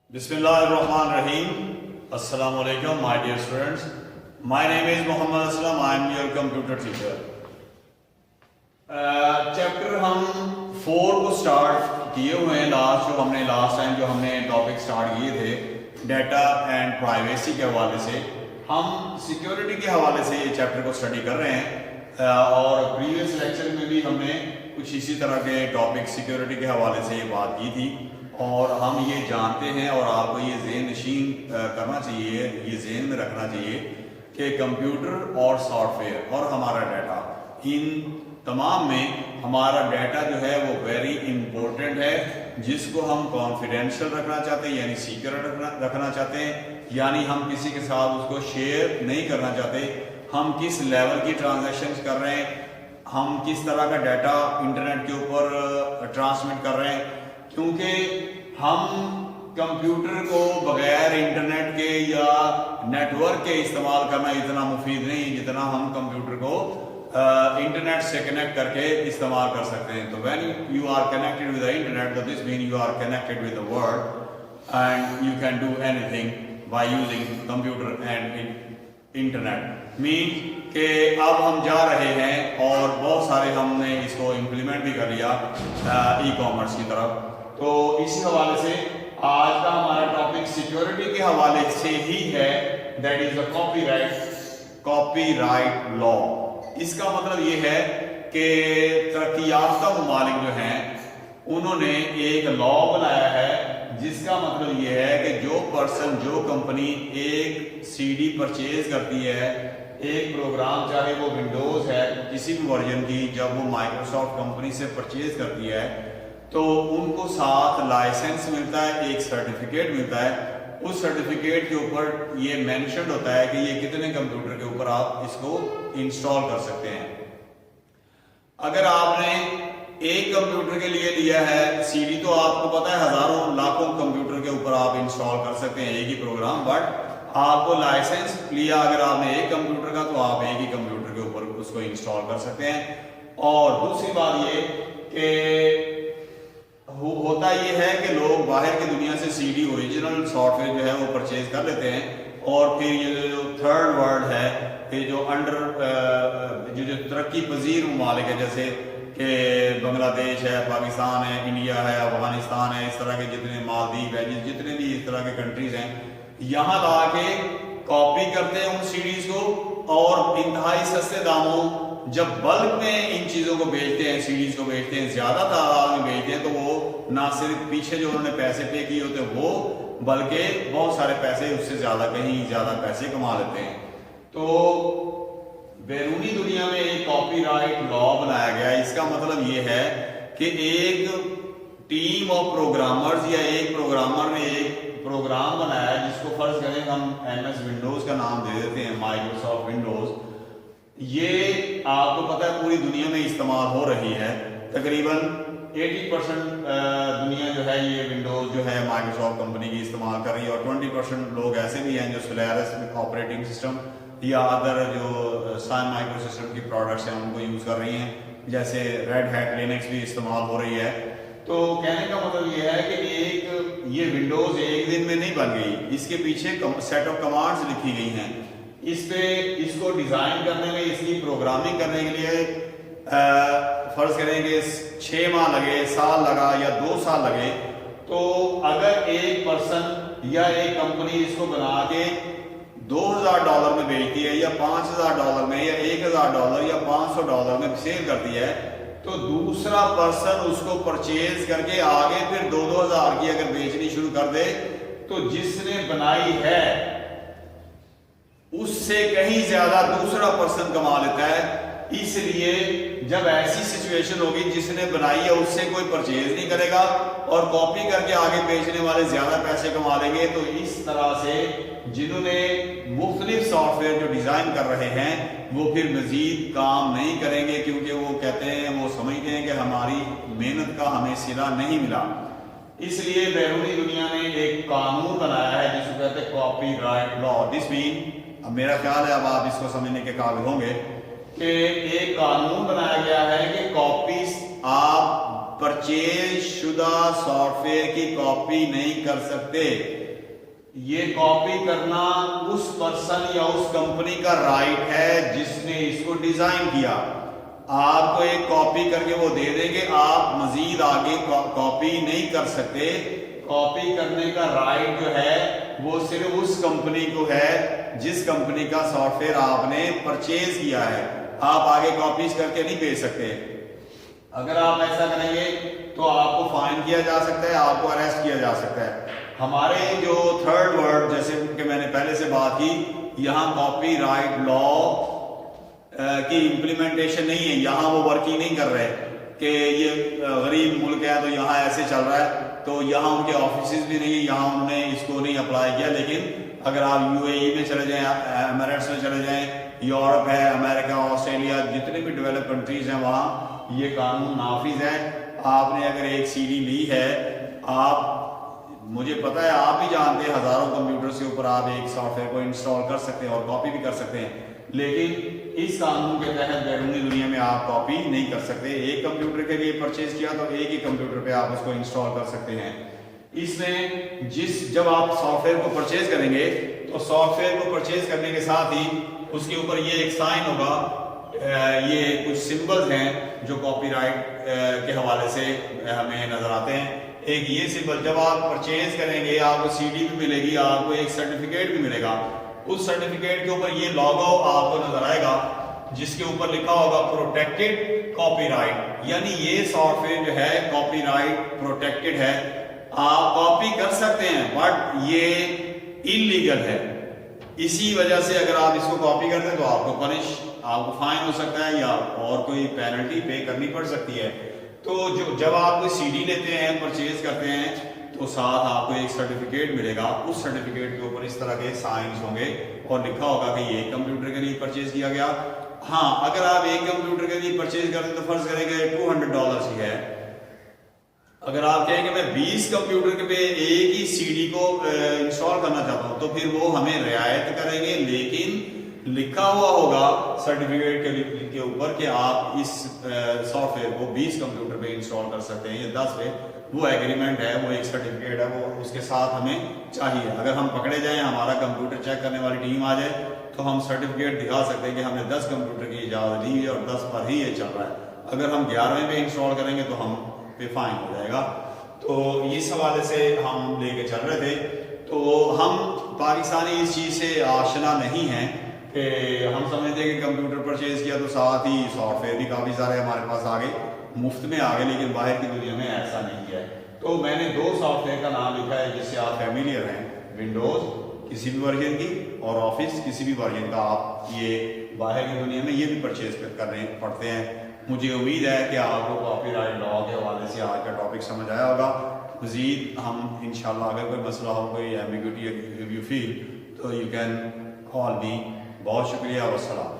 Bismillahirrahmanirrahim. Assalamu alaikum, my dear students. My name is Muhammad Aslam. I am your computer teacher. Chapter हम 4 को start किए हुए हैं। Last time जो हमने टॉपिक स्टार्ट किए थे डेटा एंड प्राइवेसी के हवाले से, हम सिक्योरिटी के हवाले से ये चैप्टर को स्टडी कर रहे हैं। और प्रीवियस लेक्चर में भी हमने कुछ इसी तरह के टॉपिक सिक्योरिटी के हवाले से ये बात की थी। और हम ये जानते हैं और आपको ये ज़हन नशीन करना चाहिए, ये ज़हन में रखना चाहिए कि कंप्यूटर और सॉफ्टवेयर और हमारा डाटा, इन तमाम में हमारा डाटा जो है वो वेरी इंपॉर्टेंट है, जिसको हम कॉन्फिडेंशियल रखना चाहते हैं, यानी सीक्रेट रखना चाहते हैं, यानी हम किसी के साथ उसको शेयर नहीं करना चाहते। हम किस लेवल की ट्रांजैक्शन कर रहे हैं, हम किस तरह का डाटा इंटरनेट के ऊपर ट्रांसमिट कर रहे हैं, क्योंकि हम कंप्यूटर को बगैर इंटरनेट के या नेटवर्क के इस्तेमाल करना इतना मुफीद नहीं जितना हम कंप्यूटर को इंटरनेट से कनेक्ट करके इस्तेमाल कर सकते हैं। तो when you are connected with the internet, तो this mean you are connected with the world and you can do anything by using computer and internet. Mean कि अब हम जा रहे हैं और बहुत सारे हमने इसको इम्प्लीमेंट भी कर लिया ई कॉमर्स की तरफ। तो इसी हवाले से आज का हमारा टॉपिक सिक्योरिटी के हवाले से ही है, that is the copyright law. इसका मतलब ये है कि तरक्की याफ्ता ममालिक जो हैं उन्होंने एक लॉ बनाया है, जिसका मतलब ये है कि जो पर्सन, जो कंपनी एक सीडी परचेज करती है, एक प्रोग्राम, चाहे वो विंडोज है किसी भी वर्जन की, जब वो माइक्रोसॉफ्ट कंपनी से परचेज करती है तो उनको साथ लाइसेंस मिलता है, एक सर्टिफिकेट मिलता है। उस सर्टिफिकेट के ऊपर ये मेंशन होता है कि ये कितने कंप्यूटर के ऊपर आप इसको इंस्टॉल कर सकते हैं। अगर आपने एक कंप्यूटर के लिए लिया है सीडी, तो आपको पता है हजारों लाखों कंप्यूटर के ऊपर आप इंस्टॉल कर सकते हैं एक ही प्रोग्राम, बट आपको लाइसेंस लिया अगर आपने एक कंप्यूटर का, तो आप एक ही कंप्यूटर के ऊपर उसको इंस्टॉल कर सकते हैं। और दूसरी बात ये कि होता ये है कि लोग बाहर की दुनिया से सीडी ओरिजिनल सॉफ्टवेयर जो है वो परचेज कर लेते हैं, और फिर ये जो थर्ड वर्ल्ड है, ये जो जो तरक्की पजीर ममालिक है, जैसे कि बांग्लादेश है, पाकिस्तान है, इंडिया है, अफगानिस्तान है, इस तरह के जितने मालदीव है, जितने भी इस तरह के कंट्रीज हैं, यहाँ ला के कॉपी करते हैं उन सीडीज को, और इंतहाई सस्ते दामों जब बल्क में इन चीज़ों को बेचते हैं, सीडीज को बेचते हैं, ज़्यादा तादाद में बेचते हैं, तो वो ना सिर्फ पीछे जो उन्होंने पैसे पे किए होते हैं वो, बल्कि बहुत सारे पैसे, उससे ज़्यादा, कहीं ज़्यादा पैसे कमा लेते हैं। तो बैरूनी दुनिया में एक कॉपीराइट लॉ बनाया गया है। इसका मतलब ये है कि एक टीम ऑफ प्रोग्रामर्स या एक प्रोग्रामर ने एक प्रोग्राम बनाया है, जिसको फर्ज करें हम MS विंडोज का नाम दे देते हैं, माइक्रोसॉफ्ट विंडोज। ये आपको पता है पूरी दुनिया में इस्तेमाल हो रही है, तकरीबन 80% दुनिया जो है ये विंडोज जो है माइक्रोसॉफ्ट कंपनी की इस्तेमाल कर रही है, और 20% लोग ऐसे भी हैं जो सोलारिस ऑपरेटिंग सिस्टम या अदर जो सन माइक्रो सिस्टम की प्रोडक्ट्स हैं उनको यूज़ कर रही हैं, जैसे रेड हैट लिनक्स भी इस्तेमाल हो रही है। तो कहने का मतलब ये है कि एक ये विंडोज एक दिन में नहीं बन गई, इसके पीछे सेट ऑफ कमांड्स लिखी गई हैं। इस पे इसको डिज़ाइन करने में, इसकी प्रोग्रामिंग करने के लिए फर्ज करेंगे 6 माह लगे, साल लगा या 2 साल लगे, तो अगर एक पर्सन या एक कंपनी इसको बना के $2000 में बेचती है, या $5000 में, या $1000 या $500 में सेल करती है, तो दूसरा पर्सन उसको परचेज करके आगे फिर 2-2 हज़ार की अगर बेचनी शुरू कर दे, तो जिसने बनाई है उससे कहीं ज्यादा दूसरा पर्सन कमा लेता है। इसलिए जब ऐसी सिचुएशन होगी, जिसने बनाई है उससे कोई परचेज नहीं करेगा और कॉपी करके आगे बेचने वाले ज्यादा पैसे कमा लेंगे। तो इस तरह से जिन्होंने मुख्तलिफ सॉफ्टवेयर जो डिजाइन कर रहे हैं, वो फिर मजीद काम नहीं करेंगे, क्योंकि वो कहते हैं, वो समझते हैं कि हमारी मेहनत का हमें सिला नहीं मिला। इसलिए बैरूनी दुनिया ने एक कानून बनाया है जिसको कहते हैं कॉपीराइट लॉ। दिस मीन, अब मेरा ख्याल है अब आप इसको समझने के काबिल होंगे कि एक कानून बनाया गया है कि कॉपीज आप परचेज शुदा सॉफ्टवेयर की कॉपी नहीं कर सकते। ये कॉपी करना उस पर्सन या उस कंपनी का राइट है जिसने इसको डिजाइन किया। आपको एक कॉपी करके वो दे देंगे, आप मजीद आगे कॉपी नहीं कर सकते। कॉपी करने का राइट जो है वो सिर्फ उस कंपनी को है जिस कंपनी का सॉफ्टवेयर आपने परचेज किया है। आप आगे कॉपीज करके नहीं भेज सकते। अगर आप ऐसा करेंगे तो आपको फाइन किया जा सकता है, आपको अरेस्ट किया जा सकता है। हमारे जो थर्ड वर्ड, जैसे कि मैंने पहले से बात की, यहाँ कॉपीराइट लॉ की इम्प्लीमेंटेशन नहीं है, यहाँ वो वर्किंग नहीं कर रहे कि ये गरीब मुल्क है तो यहाँ ऐसे चल रहा है, तो यहाँ उनके ऑफिस भी नहीं है, यहाँ उन्होंने इसको नहीं अप्लाई किया। लेकिन अगर आप यूएई में चले जाएं, एमिरेट्स में चले जाएं, यूरोप है, अमेरिका, ऑस्ट्रेलिया, जितने भी डेवलप कंट्रीज हैं वहाँ ये कानून नाफिज है। आपने अगर एक सीडी ली है, मुझे पता है आप भी जानते हैं हजारों कंप्यूटर्स के ऊपर आप एक सॉफ्टवेयर को इंस्टॉल कर सकते हैं और कॉपी भी कर सकते हैं, लेकिन इस कानून के तहत बैरूनी दुनिया में आप कॉपी नहीं कर सकते। एक कंप्यूटर के लिए परचेज किया तो एक ही कंप्यूटर पे आप उसको इंस्टॉल कर सकते हैं। इसमें जब आप सॉफ्टवेयर को परचेज करेंगे तो सॉफ्टवेयर को परचेज करने के साथ ही उसके ऊपर ये एक साइन होगा, ये कुछ सिंबल्स हैं जो कॉपीराइट के हवाले से हमें नजर आते हैं। एक ये सिंबल, जब आप परचेज करेंगे आपको सीडी भी मिलेगी, आपको एक सर्टिफिकेट भी मिलेगा। उस सर्टिफिकेट के ऊपर ये लॉगो आपको नजर आएगा जिसके ऊपर लिखा होगा प्रोटेक्टेड कॉपीराइट, यानी ये सॉफ्टवेयर जो है कॉपीराइट प्रोटेक्टेड है। आप कॉपी कर सकते हैं बट ये इलीगल है। इसी वजह से अगर आप इसको कॉपी करते हैं तो आपको फाइन हो सकता है या और कोई पेनल्टी पे करनी पड़ सकती है। तो जब आप कोई सीडी लेते हैं, परचेज करते हैं, तो साथ आपको एक सर्टिफिकेट मिलेगा। उस सर्टिफिकेट के ऊपर इस तरह के साइंस होंगे और लिखा होगा कि ये कंप्यूटर के लिए परचेज किया गया। हाँ, अगर आप एक कंप्यूटर के लिए परचेज करते हैं तो फर्ज करेंगे $200 ही है। अगर आप कहेंगे मैं 20 कंप्यूटर पे एक ही सीडी को इंस्टॉल करना चाहता हूं तो फिर वो हमें रियायत करेंगे, लेकिन लिखा हुआ होगा सर्टिफिकेट के ऊपर कि आप इस सॉफ्टवेयर को 20 कंप्यूटर पे इंस्टॉल कर सकते हैं या 10 पे। वो एग्रीमेंट है, वो एक सर्टिफिकेट है, वो उसके साथ हमें चाहिए। अगर हम पकड़े जाएं, हमारा कंप्यूटर चेक करने वाली टीम आ जाए तो हम सर्टिफिकेट दिखा सकते हैं कि हमने 10 कंप्यूटर की इजाजत दी है और 10 पर ही ये चल रहा है। अगर हम 11वें पे इंस्टॉल करेंगे तो हम पे फाइन हो जाएगा। तो इस हवाले से हम लेके चल रहे थे। तो हम पाकिस्तानी इस चीज़ से आशना नहीं हैं कि हम समझते हैं कि कंप्यूटर परचेज किया तो साथ ही सॉफ्टवेयर भी काफ़ी सारे हमारे पास आ गए, मुफ्त में आ गए, लेकिन बाहर की दुनिया में ऐसा नहीं है। तो मैंने 2 सॉफ्टवेयर का नाम लिखा है जिससे आप फैमिलियर हैं, विंडोज़ किसी भी वर्जन की और ऑफिस किसी भी वर्जन का। आप ये बाहर की दुनिया में ये भी परचेज करने पड़ते हैं। मुझे उम्मीद है कि आपको कॉपीराइट लॉ के हवाले से आज का टॉपिक समझ आया होगा। मज़ीद हम इंशाल्लाह अगर कोई मसला हो, कोई एम्बिग्यूटी, इफ यू फील, तो यू कैन कॉल मी। बहुत शुक्रिया, वस्सलाम।